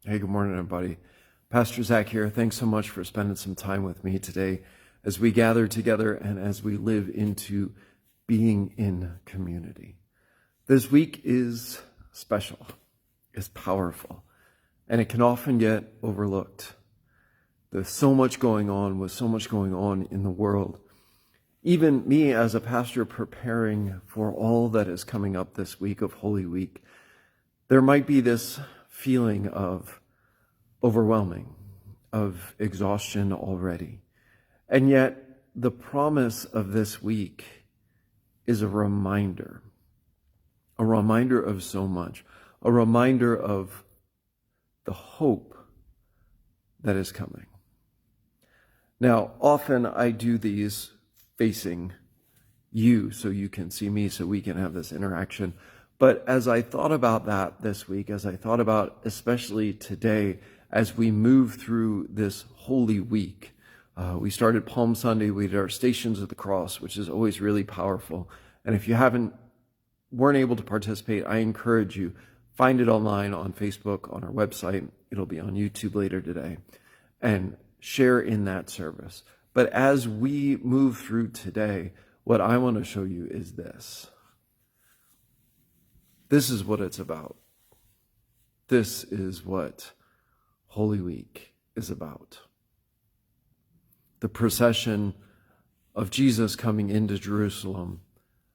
Hey, good morning, everybody. Pastor Zach here. Thanks so much for spending some time with me today as we gather together and as we live into being in community. This week is special, is powerful, and it can often get overlooked. There's so much going on with so much going on in the world. Even me as a pastor preparing for all that is coming up this week of Holy Week, there might be this feeling of overwhelming, of exhaustion already. And yet the promise of this week is a reminder of so much, a reminder of the hope that is coming. Now, often I do these facing you so you can see me, so we can have this interaction. But as I thought about that this week, as I thought about especially today, as we move through this Holy Week, we started Palm Sunday, we did our Stations of the Cross, which is always really powerful. And if you weren't able to participate, I encourage you, find it online on Facebook, on our website. It'll be on YouTube later today, and share in that service. But as we move through today, what I want to show you is this. This is what it's about. This is what Holy Week is about. The procession of Jesus coming into Jerusalem,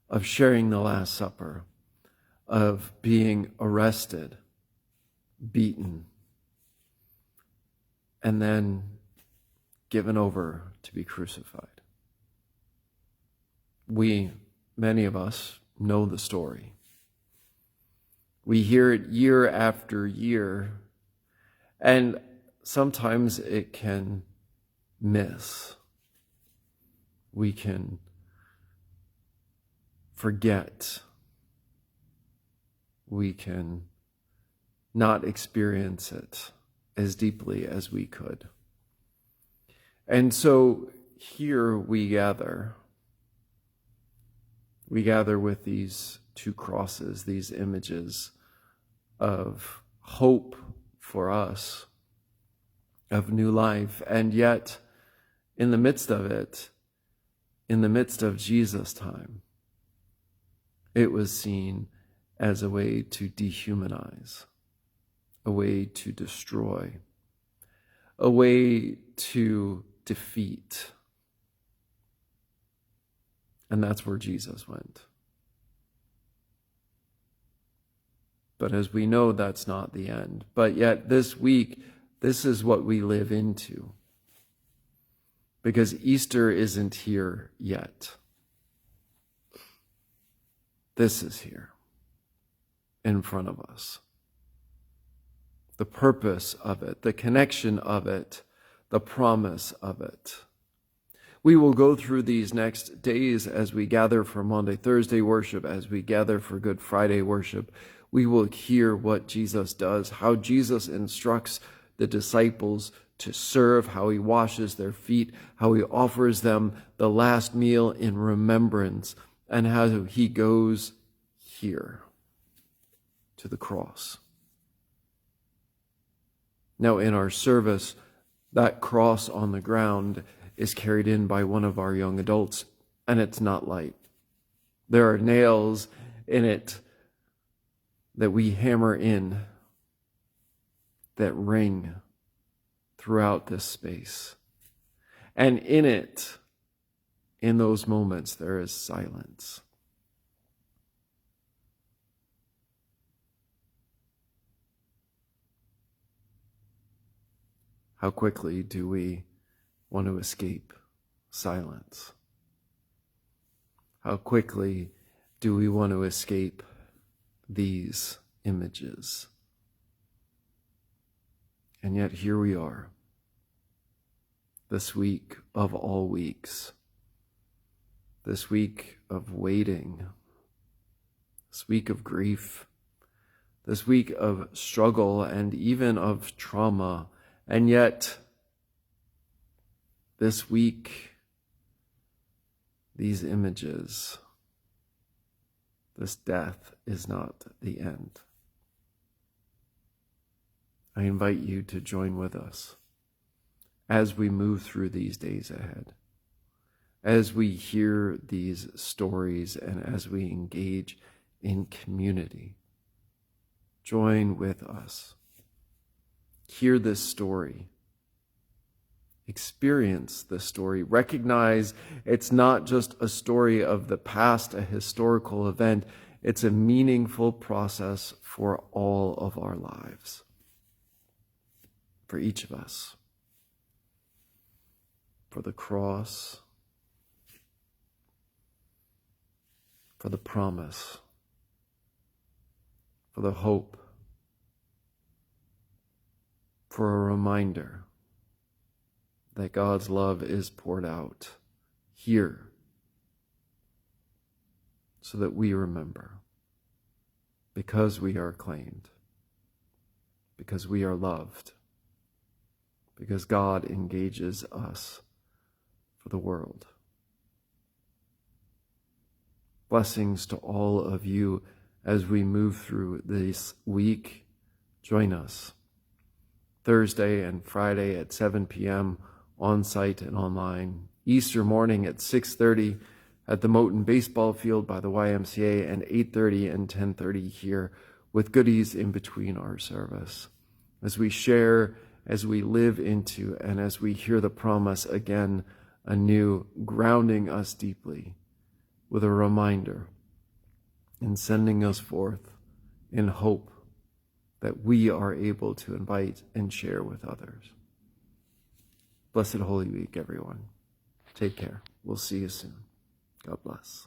of sharing the Last Supper, of being arrested, beaten, and then given over to be crucified. Many of us, know the story. We hear it year after year, and sometimes it can miss. We can forget. We can not experience it as deeply as we could. And so here we gather. We gather with these two crosses, these images of hope for us, of new life. And yet, in the midst of it, in the midst of Jesus' time, it was seen as a way to dehumanize, a way to destroy, a way to defeat. And that's where Jesus went. But as we know, that's not the end. But yet this week, this is what we live into. Because Easter isn't here yet. This is here in front of us. The purpose of it, the connection of it, the promise of it. We will go through these next days as we gather for Maundy, Thursday worship, as we gather for Good Friday worship. We will hear what Jesus does, how Jesus instructs the disciples to serve, how he washes their feet, how he offers them the last meal in remembrance, and how he goes here to the cross. Now, in our service, that cross on the ground is carried in by one of our young adults, and it's not light. There are nails in it that we hammer in that ring throughout this space. And in it, in those moments, there is silence. How quickly do we want to escape silence? How quickly do we want to escape these images? And yet here we are, this week of all weeks, this week of waiting, this week of grief, this week of struggle and even of trauma. And yet, this week, these images, this death is not the end. I invite you to join with us as we move through these days ahead, as we hear these stories and as we engage in community. Join with us. Hear this story. Experience the story. Recognize it's not just a story of the past, a historical event. It's a meaningful process for all of our lives, for each of us, for the cross, for the promise, for the hope, for a reminder that God's love is poured out here so that we remember, because we are claimed, because we are loved, because God engages us for the world. Blessings to all of you as we move through this week. Join us Thursday and Friday at 7 p.m. on site and online. Easter morning at 6:30 at the Moton Baseball Field by the YMCA, and 8:30 and 10:30 here, with goodies in between our service. As we share, as we live into, and as we hear the promise again anew, grounding us deeply with a reminder and sending us forth in hope that we are able to invite and share with others. Blessed Holy Week, everyone. Take care. We'll see you soon. God bless.